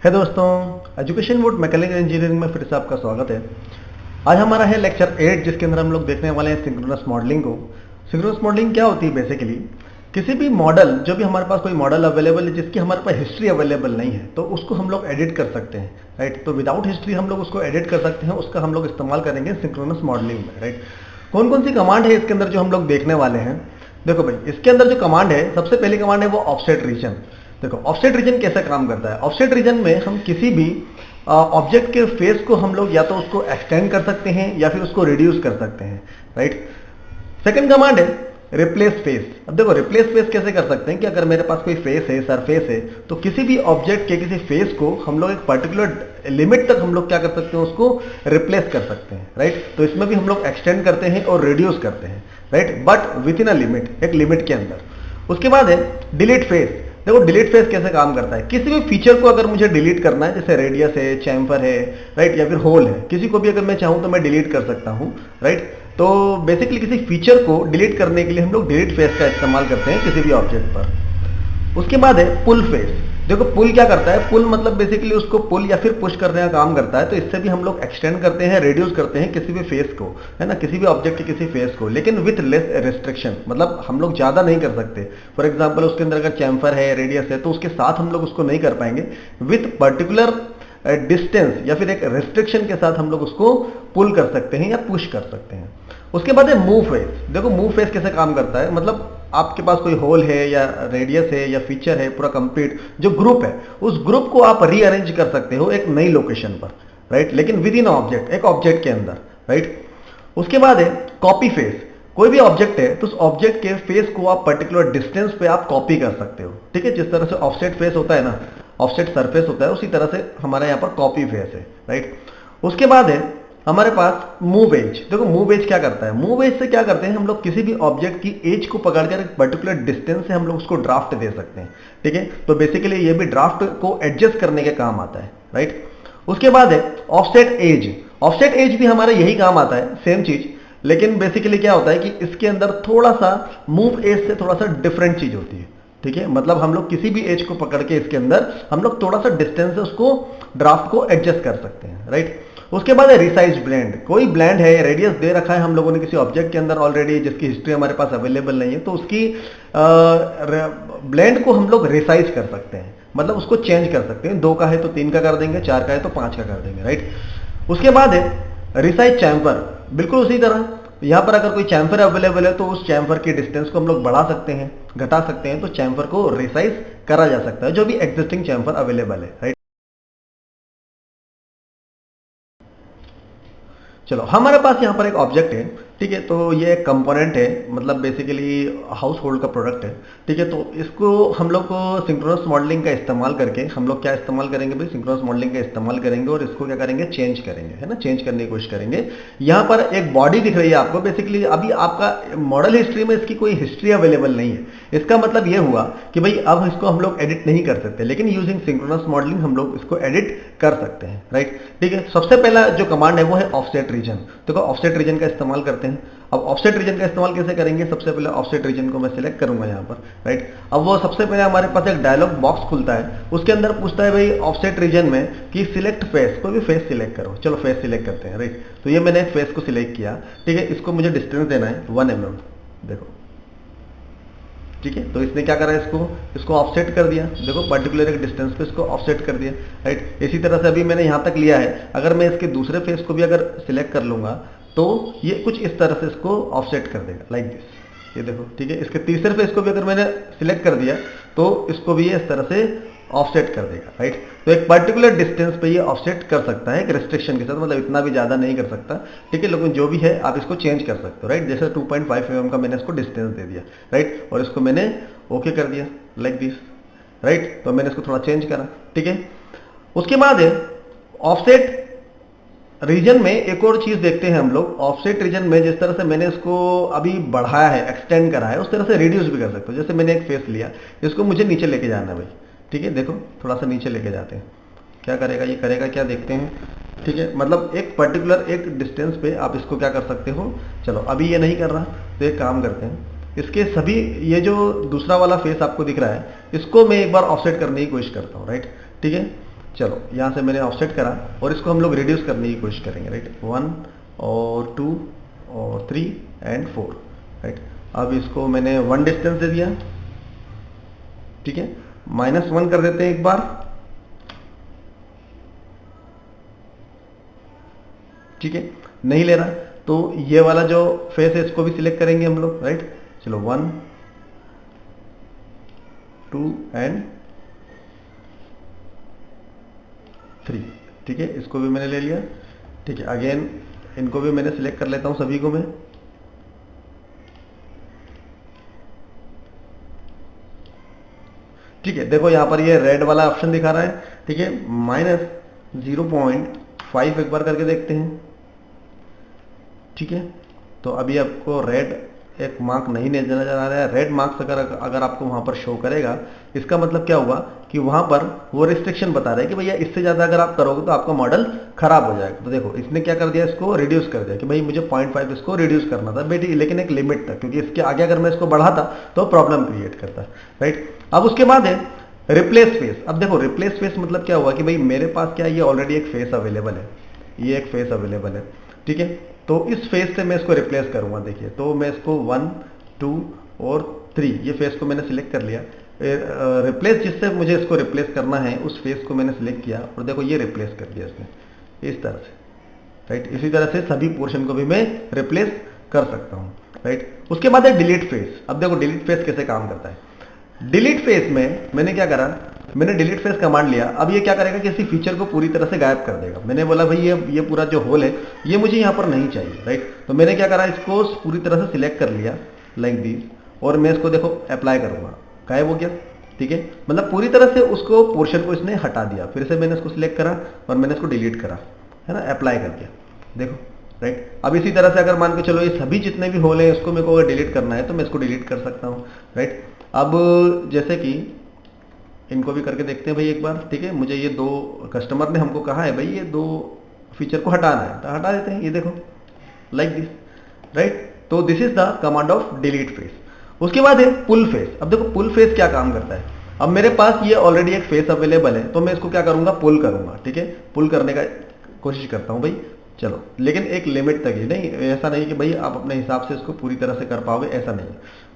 है दोस्तों, education would mechanical engineering में फिर से आपका स्वागत है। आज हमारा है लेक्चर 8, जिसके अंदर हम लोग देखने वाले हैं सिंक्रोनस मॉडलिंग को। सिंक्रोनस मॉडलिंग क्या होती है? बेसिकली किसी भी मॉडल, जो भी हमारे पास कोई मॉडल अवेलेबल है जिसकी हमारे पास हिस्ट्री अवेलेबल नहीं है, तो उसको हम लोग एडिट कर सकते हैं, राइट। तो विदाउट हिस्ट्री हम लोग उसको एडिट कर सकते हैं, उसका हम लोग इस्तेमाल करेंगे सिंक्रोनस मॉडलिंग में, राइट। कौन कौन सी कमांड है इसके अंदर जो हम लोग देखने वाले हैं? देखो भाई, इसके अंदर जो कमांड है, सबसे पहली कमांड है वो ऑफसेट रीजन। देखो ऑफसेट रीजन कैसे काम करता है। ऑफसेट रीजन में हम किसी भी ऑब्जेक्ट के फेस को हम लोग या तो उसको एक्सटेंड कर सकते हैं या फिर उसको रिड्यूस कर सकते हैं, राइट। सेकंड कमांड है रिप्लेस फेस। अब देखो रिप्लेस फेस कैसे कर सकते हैं कि अगर मेरे पास कोई फेस है, सरफेस है, तो किसी भी ऑब्जेक्ट के किसी फेस को हम लोग एक पर्टिकुलर लिमिट तक हम लोग क्या कर सकते हैं, उसको रिप्लेस कर सकते हैं, राइट। तो इसमें भी हम लोग एक्सटेंड करते हैं और रिड्यूस करते हैं, right, but with in a limit, एक लिमिट के अंदर। उसके बाद है डिलीट फेस। देखो डिलीट फेस कैसे काम करता है। किसी भी फीचर को अगर मुझे डिलीट करना है, जैसे रेडियस है, चैम्फर है, राइट, या फिर होल है, किसी को भी अगर मैं चाहूं तो मैं डिलीट कर सकता हूं, राइट। तो बेसिकली किसी फीचर को डिलीट करने के लिए हम लोग डिलीट फेस का इस्तेमाल करते हैं किसी भी ऑब्जेक्ट पर। उसके बाद है पुल फेस। देखो पुल क्या करता है? पुल मतलब बेसिकली उसको पुल या फिर पुश करने का काम करता है। तो इससे भी हम लोग एक्सटेंड करते हैं, रिड्यूस करते हैं किसी भी फेस को, है ना, किसी भी ऑब्जेक्ट के किसी फेस को, लेकिन विथ लेस रेस्ट्रिक्शन। मतलब हम लोग ज्यादा नहीं कर सकते। फॉर एग्जाम्पल उसके अंदर अगर चैम्फर है, रेडियस है, तो उसके साथ हम लोग उसको नहीं कर पाएंगे। विथ पर्टिकुलर डिस्टेंस या फिर एक रेस्ट्रिक्शन के साथ हम लोग उसको पुल कर सकते हैं या पुश कर सकते हैं। उसके बाद है मूव फेस। देखो मूव फेस कैसे काम करता है। मतलब आपके पास कोई होल है या रेडियस है या फीचर है, पूरा कंप्लीट जो ग्रुप है, उस ग्रुप को आप रीअरेंज कर सकते हो एक नई लोकेशन पर, राइट, लेकिन विद इन ऑब्जेक्ट, एक ऑब्जेक्ट के अंदर, राइट। उसके बाद है कॉपी फेस। कोई भी ऑब्जेक्ट है तो उस ऑब्जेक्ट के फेस को आप पर्टिकुलर डिस्टेंस पे आप कॉपी कर सकते हो, ठीक है। जिस तरह से ऑफसेट फेस होता है ना, ऑफसेट सरफेस होता है, उसी तरह से हमारे यहाँ पर कॉपी फेस है, राइट। उसके बाद है हमारे पास मूव एज। देखो मूव एज क्या करता है? मूव एज से क्या करते हैं हम लोग, किसी भी ऑब्जेक्ट की एज को पकड़कर एक पर्टिकुलर डिस्टेंस से हम लोग उसको ड्राफ्ट दे सकते हैं, ठीक है। तो बेसिकली ये भी ड्राफ्ट को एडजस्ट करने के काम आता है, राइट। उसके बाद है ऑफसेट एज। ऑफसेट एज भी हमारा यही काम आता है, सेम चीज, लेकिन बेसिकली क्या होता है कि इसके अंदर थोड़ा सा मूव एज से थोड़ा सा डिफरेंट चीज होती है, ठीक है। मतलब हम लोग किसी भी एज को पकड़ के इसके अंदर हम लोग थोड़ा सा डिस्टेंस से उसको ड्राफ्ट को एडजस्ट कर सकते हैं, राइट। उसके बाद है रिसाइज ब्लेंड। कोई ब्लेंड है, रेडियस दे रखा है हम लोगों ने किसी ऑब्जेक्ट के अंदर ऑलरेडी, जिसकी हिस्ट्री हमारे पास अवेलेबल नहीं है, तो उसकी ब्लेंड को हम लोग रिसाइज कर सकते हैं, मतलब उसको चेंज कर सकते हैं। 2 का है तो 3 का कर देंगे, 4 का है तो 5 का कर देंगे, राइट। उसके बाद है रिसाइज चैम्फर। बिल्कुल उसी तरह यहां पर अगर कोई चैम्फर अवेलेबल है तो उस चैम्फर की डिस्टेंस को हम लोग बढ़ा सकते हैं, घटा सकते हैं, तो चैम्फर को रिसाइज करा जा सकता है, जो भी एग्जिस्टिंग चैम्फर अवेलेबल है, राइट। चलो हमारे पास यहाँ पर एक ऑब्जेक्ट है, ठीक है। तो ये एक कंपोनेंट है, मतलब बेसिकली हाउस होल्ड का प्रोडक्ट है, ठीक है। तो इसको हम लोग को सिंक्रोनस मॉडलिंग का इस्तेमाल करके हम लोग क्या इस्तेमाल करेंगे भाई? सिंक्रोनस मॉडलिंग का इस्तेमाल करेंगे और इसको क्या करेंगे? चेंज करेंगे, है ना, चेंज करने की कोशिश करेंगे। यहाँ पर एक बॉडी दिख रही है आपको। बेसिकली अभी आपका मॉडल हिस्ट्री में इसकी कोई हिस्ट्री अवेलेबल नहीं है। इसका मतलब ये हुआ कि भाई अब इसको हम लोग एडिट नहीं कर सकते, लेकिन यूजिंग सिंक्रोनस मॉडलिंग हम लोग इसको एडिट कर सकते हैं, राइट, ठीक है। सबसे पहला जो कमांड है वो है ऑफसेट रीजन। देखो ऑफसेट रीजन का इस्तेमाल करते हैं। अब ऑफसेट रीजन का इस्तेमाल कैसे करेंगे? सबसे पहले ऑफसेट रीजन को मैं सिलेक्ट करूंगा यहाँ पर, राइट। अब वो सबसे पहले हमारे पास एक डायलॉग बॉक्स खुलता है, उसके अंदर पूछता है भाई ऑफसेट रीजन में कि सिलेक्ट फेस, कोई भी फेस सिलेक्ट करो। चलो फेस सिलेक्ट करते हैं, राइट। तो ये मैंने एक फेस को सिलेक्ट किया, ठीक है। इसको मुझे डिस्टेंस देना है 1 mm, देखो, ठीक है। तो इसने क्या करा, इसको ऑफसेट कर दिया। देखो पर्टिकुलर एक डिस्टेंस पे इसको ऑफसेट कर दिया, राइट। इसी तरह से अभी मैंने यहां तक लिया है, अगर मैं इसके दूसरे फेस को भी अगर सिलेक्ट कर लूंगा तो ये कुछ इस तरह से इसको ऑफसेट कर देगा, लाइक दिस, ये देखो, ठीक है। इसके तीसरे फेस को भी अगर मैंने सिलेक्ट कर दिया तो इसको भी ये इस तरह से ऑफसेट कर देगा, राइट। तो एक पर्टिकुलर डिस्टेंस पे ये ऑफसेट कर सकता है एक रेस्ट्रिक्शन के साथ, मतलब इतना भी ज्यादा नहीं कर सकता, ठीक है। लेकिन जो भी है आप इसको चेंज कर सकते हो, राइट। जैसे 2.5 mm का मैंने इसको डिस्टेंस दे दिया, राइट, और इसको मैंने ओके कर दिया, लाइक दिस, राइट। तो मैंने इसको थोड़ा चेंज करा, ठीक है। उसके बाद है ऑफसेट रीजन में एक और चीज देखते हैं हम लोग। ऑफसेट रीजन में जिस तरह से मैंने इसको अभी बढ़ाया है, एक्सटेंड करा है, उस तरह से रिड्यूस भी कर सकते हो। जैसे मैंने एक फेस लिया, इसको मुझे नीचे लेके जाना है भाई, ठीक है। देखो थोड़ा सा नीचे लेके जाते हैं, क्या करेगा ये, करेगा क्या, देखते हैं, ठीक है। मतलब एक पर्टिकुलर एक डिस्टेंस पे आप इसको क्या कर सकते हो। चलो अभी ये नहीं कर रहा तो एक काम करते हैं, इसके सभी ये जो दूसरा वाला फेस आपको दिख रहा है, इसको मैं एक बार ऑफसेट करने की कोशिश करता हूँ, राइट, ठीक है। चलो यहाँ से मैंने ऑफसेट करा और इसको हम लोग रिड्यूस करने की कोशिश करेंगे, राइट। 1 और 2 और 3 एंड 4, राइट। अब इसको मैंने 1 डिस्टेंस दे दिया, ठीक है। -1 कर देते हैं एक बार, ठीक है। नहीं ले रहा तो ये वाला जो फेस है इसको भी सिलेक्ट करेंगे हम लोग, राइट। चलो 1 2 एंड 3, ठीक है। इसको भी मैंने ले लिया, ठीक है। अगेन इनको भी मैंने सिलेक्ट कर लेता हूं सभी को मैं, ठीक है। देखो यहां पर ये रेड वाला ऑप्शन दिखा रहा है, ठीक है। -0.5 एक बार करके देखते हैं, ठीक है। तो अभी आपको रेड एक मार्क नहीं नजर आ रहा है। रेड मार्क्स अगर आपको वहां पर शो करेगा, इसका मतलब क्या हुआ कि वहां पर वो रिस्ट्रिक्शन बता रहा है कि भैया इससे ज्यादा अगर आप करोगे तो आपका मॉडल खराब हो जाएगा। तो देखो इसने क्या कर दिया, इसको रिड्यूस कर दिया कि भाई मुझे 0.5 इसको रिड्यूस करना था बेटी, लेकिन एक लिमिट तक, क्योंकि इसके आगे अगर मैं इसको बढ़ाता तो प्रॉब्लम क्रिएट करता, राइट। अब उसके बाद है रिप्लेस फेस। अब देखो रिप्लेस फेस मतलब क्या हुआ कि भाई मेरे पास क्या, ये ऑलरेडी एक फेस अवेलेबल है, ये एक फेस अवेलेबल है, ठीक है। तो इस फेस से मैं इसको रिप्लेस करूंगा, देखिए। तो मैं इसको 1 2 और 3 ये फेस को मैंने सिलेक्ट कर लिया। रिप्लेस जिससे मुझे इसको रिप्लेस करना है उस फेस को मैंने सिलेक्ट किया और देखो ये रिप्लेस कर दिया इसने इस तरह से, राइट। इसी तरह से सभी पोर्शन को भी मैं रिप्लेस कर सकता हूं, राइट। उसके बाद है डिलीट फेस। अब देखो डिलीट फेस कैसे काम करता है। डिलीट फेस में मैंने क्या करा, मैंने डिलीट फेस कमांड लिया। अब ये क्या करेगा, किसी फीचर को पूरी तरह से गायब कर देगा। मैंने बोला भाई ये पूरा जो होल है ये मुझे यहाँ पर नहीं चाहिए, राइट। तो मैंने क्या करा, इसको पूरी तरह से सिलेक्ट कर लिया लाइक दिस, और मैं इसको देखो अप्लाई करूंगा, गायब हो गया, ठीक है। मतलब पूरी तरह से उसको पोर्शन को इसने हटा दिया। फिर से मैंने इसको सिलेक्ट करा और मैंने इसको डिलीट करा, है ना, अप्लाई कर दिया, देखो, राइट। अब इसी तरह से अगर मान के चलो ये सभी जितने भी होल हैं इसको मेरे को अगर डिलीट करना है तो मैं इसको डिलीट कर सकता हूँ, राइट। अब जैसे कि इनको भी करके देखते हैं भाई एक बार, ठीक है। मुझे ये 2 कस्टमर ने हमको कहा है भाई ये 2 फीचर को हटाना है, तो हटा देते हैं, ये देखो लाइक दिस, राइट। तो this is the command of delete face. उसके बाद है पुल फेस। अब देखो पुल फेस क्या काम करता है। अब मेरे पास ये ऑलरेडी एक फेस अवेलेबल है, तो मैं इसको क्या करूंगा, पुल करूंगा, ठीक है। पुल करने का कोशिश करता हूं भाई, चलो, लेकिन एक लिमिट तक ही, नहीं ऐसा नहीं कि भाई आप अपने हिसाब से इसको पूरी तरह से कर पाओगे, ऐसा नहीं,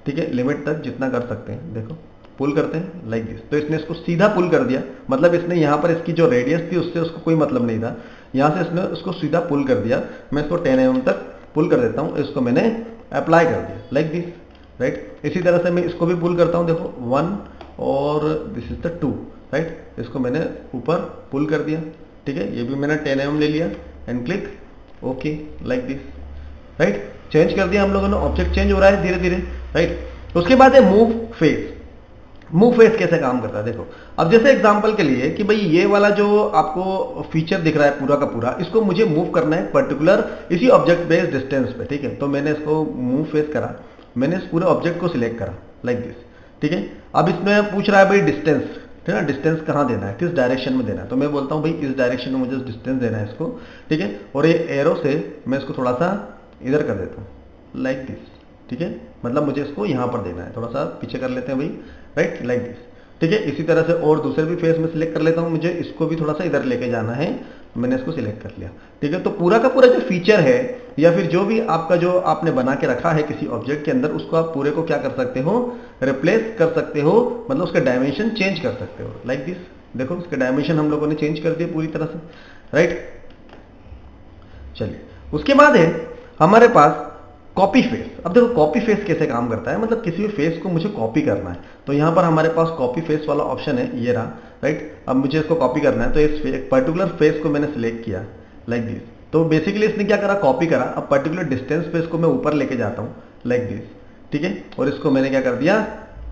ठीक है। लिमिट तक जितना कर सकते हैं, देखो पुल करते हैं लाइक दिस। तो इसने इसको सीधा पुल कर दिया, मतलब इसने यहाँ पर इसकी जो रेडियस थी उससे उसको कोई मतलब नहीं था, यहाँ से इसने उसको सीधा पुल कर दिया। मैं इसको 10 mm तक पुल कर देता हूँ, इसको मैंने अप्लाई कर दिया लाइक दिस, राइट। इसी तरह से मैं इसको भी पुल करता हूँ, देखो 1 और दिस इज द 2, राइट। इसको मैंने ऊपर पुल कर दिया, ठीक है। ये भी मैंने 10 mm ले लिया and click okay like this, right. Change कर दिया हम लोगों ने, ऑब्जेक्ट चेंज हो रहा है धीरे धीरे, राइट। उसके बाद है मूव फेस। मूव फेस कैसे काम करता है, देखो। अब जैसे एग्जांपल के लिए कि भाई ये वाला जो आपको फीचर दिख रहा है पूरा का पूरा, इसको मुझे मूव करना है पर्टिकुलर इसी ऑब्जेक्ट बेस्ड डिस्टेंस पे, ठीक है। तो मैंने इसको मूव फेस करा, मैंने इस पूरे ऑब्जेक्ट को सिलेक्ट करा लाइक दिस, ठीक है। अब इसमें पूछ रहा है भाई डिस्टेंस, ठीक है, डिस्टेंस कहाँ देना है, किस डायरेक्शन में देना है। तो मैं बोलता हूँ भाई इस डायरेक्शन में मुझे डिस्टेंस देना है इसको, ठीक है। और ये एरो से मैं इसको थोड़ा सा इधर कर देता हूँ लाइक दिस, ठीक है। मतलब मुझे इसको यहाँ पर देना है, थोड़ा सा पीछे कर लेते हैं भाई, राइट, लाइक दिस, ठीक है। इसी तरह से और दूसरे भी फेस में सिलेक्ट कर लेता हूँ, मुझे इसको भी थोड़ा सा इधर लेके जाना है, मैंने इसको सिलेक्ट कर लिया, ठीक है। तो पूरा का पूरा जो फीचर है या फिर जो भी आपका जो आपने बना के रखा है किसी ऑब्जेक्ट के अंदर, उसको आप पूरे को क्या कर सकते हो, रिप्लेस कर सकते हो, मतलब उसका डायमेंशन चेंज कर सकते हो लाइक दिस। देखो उसके डायमेंशन हम लोगों ने चेंज कर दिए पूरी तरह से, राइट। चलिए उसके बाद है हमारे पास कॉपी फेस। अब देखो कॉपी फेस कैसे काम करता है, मतलब किसी भी फेस को मुझे कॉपी करना है, तो यहाँ पर हमारे पास कॉपी फेस वाला ऑप्शन है, ये रहा, राइट। अब मुझे इसको कॉपी करना है, तो इस एक पर्टिकुलर फेस को मैंने सिलेक्ट किया लाइक दिस। तो बेसिकली इसने क्या करा, कॉपी करा। अब पर्टिकुलर डिस्टेंस पे इसको मैं ऊपर लेके जाता हूँ लाइक दिस, ठीक है। और इसको मैंने क्या कर दिया,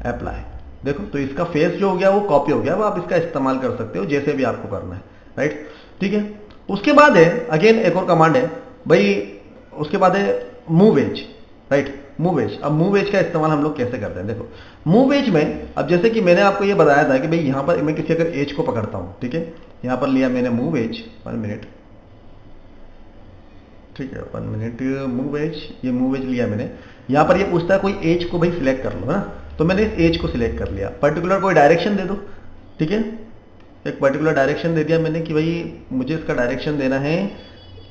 अप्लाई। देखो तो इसका फेस जो हो गया वो कॉपी हो गया, वो आप इसका इस्तेमाल कर सकते हो जैसे भी आपको करना है, राइट, ठीक है। उसके बाद है अगेन एक और कमांड है भाई, उसके बाद है move edge, right, move edge. अब मूव एज का इस्तेमाल हम लोग कैसे करते हैं, देखो मूव एज में अब जैसे कि मैंने आपको ये बताया था कि भाई यहाँ पर मैं किसी अगर एज को पकड़ता हूँ, ठीक है, यहाँ पर लिया मैंने मूव एज, 1 मिनट, ठीक है, 1 मिनट, मूव एज, ये मूव एज लिया मैंने। यहाँ पर ये पूछता है कोई एज को भाई सिलेक्ट कर लो, है ना, तो मैंने इस एज को सिलेक्ट कर लिया, पर्टिकुलर कोई डायरेक्शन दे दो, ठीक है, एक पर्टिकुलर डायरेक्शन दे दिया मैंने कि भाई मुझे इसका डायरेक्शन देना है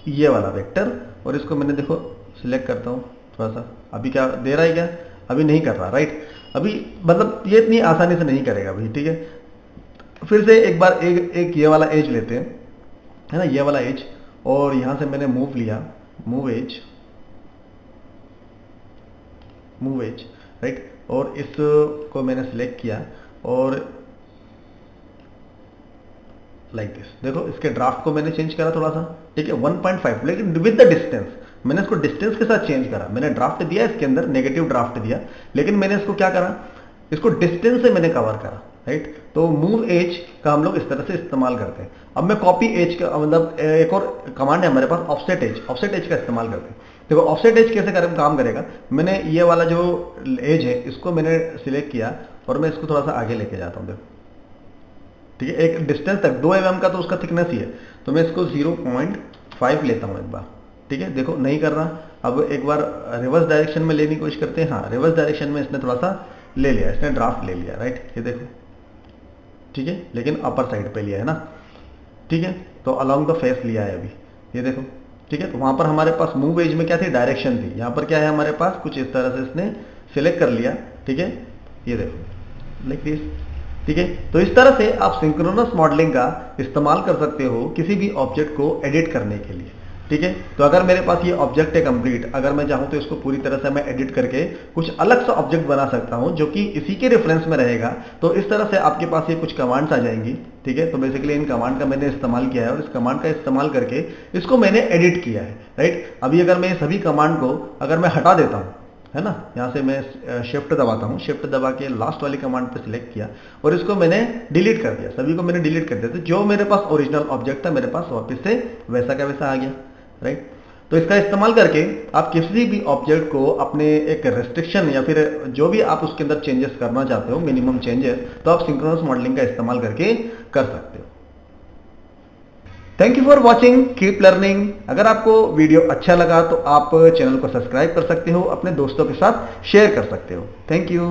ये वाला वेक्टर, और इसको मैंने देखो सिलेक्ट करता हूँ थोड़ा सा। अभी क्या दे रहा है, क्या अभी नहीं कर रहा, राइट। अभी मतलब ये इतनी आसानी से नहीं करेगा भाई, ठीक है। फिर से एक बार एक ये वाला एज लेते हैं, है ना, ये वाला एज, और यहां से मैंने मूव लिया, मूव एज, राइट, और इसको मैंने सिलेक्ट किया और लाइक दिस। देखो इसके ड्राफ्ट को मैंने चेंज करा थोड़ा सा, ठीक है, 1.5, लेकिन विद द डिस्टेंस। मैंने इसको डिस्टेंस के साथ चेंज करा। मैंने ड्राफ्ट दिया इसके अंदर, नेगेटिव ड्राफ्ट दिया, लेकिन मैंने इसको क्या करा, इसको डिस्टेंस से मैंने कवर करा, राइट। तो मूव एज का हम लोग इस तरह से इस्तेमाल करते हैं। अब मैं कॉपी एज का मतलब एक और कमांड है हमारे पास, ऑफसेट एज, ऑफसेट एज का इस्तेमाल करते हैं। देखो ऑफसेट एज कैसे काम करेगा, मैंने ये वाला जो एज है इसको मैंने सिलेक्ट किया और मैं इसको थोड़ा सा आगे लेके जाता हूँ, देखो, ठीक है, एक डिस्टेंस तक 2 mm का तो उसका थिकनेस ही है, तो मैं इसको 0.5 लेता हूँ एक बार, ठीक है। देखो नहीं कर रहा। अब एक बार रिवर्स डायरेक्शन में लेने की कोशिश करते हैं। हाँ, रिवर्स डायरेक्शन में इसने थोड़ा सा ले लिया, इसने ड्राफ्ट ले लिया, राइट, ये देखो, ठीक है, लेकिन अपर साइड पे लिया है ना, ठीक है। तो अलोंग द फेस लिया है अभी, ये देखो, ठीक है। तो वहां पर हमारे पास मूव एज में क्या थी, डायरेक्शन थी। यहाँ पर क्या है हमारे पास, कुछ इस तरह से इसने सिलेक्ट कर लिया, ठीक है, ये देखो लाइक दिस, ठीक है। तो इस तरह से आप सिंक्रोनस मॉडलिंग का इस्तेमाल कर सकते हो किसी भी ऑब्जेक्ट को एडिट करने के लिए, ठीक है। तो अगर मेरे पास ये ऑब्जेक्ट है कंप्लीट, अगर मैं चाहूं तो इसको पूरी तरह से मैं एडिट करके कुछ अलग सा ऑब्जेक्ट बना सकता हूं जो कि इसी के रेफरेंस में रहेगा। तो इस तरह से आपके पास ये कुछ कमांड्स आ जाएंगी, ठीक है। तो बेसिकली इन कमांड का मैंने इस्तेमाल किया है और इस कमांड का इस्तेमाल करके इसको मैंने एडिट किया है, राइट। अभी अगर मैं सभी कमांड को अगर मैं हटा देता हूं, है ना, यहां से मैं शिफ्ट दबाता हूं, शिफ्ट दबा के लास्ट वाली कमांड पे सिलेक्ट किया और इसको मैंने डिलीट कर दिया, सभी को मैंने डिलीट कर दिया, तो जो मेरे पास ओरिजिनल ऑब्जेक्ट था मेरे पास वापस से वैसा का वैसा आ गया, राइट। तो इसका इस्तेमाल करके आप किसी भी ऑब्जेक्ट को अपने एक रेस्ट्रिक्शन या फिर जो भी आप उसके अंदर चेंजेस करना चाहते हो, मिनिमम चेंजेस, तो आप सिंक्रोनस मॉडलिंग का इस्तेमाल करके कर सकते हो। Thank you for watching, keep learning. अगर आपको वीडियो अच्छा लगा तो आप चैनल को सब्सक्राइब कर सकते हो, अपने दोस्तों के साथ शेयर कर सकते हो। Thank you.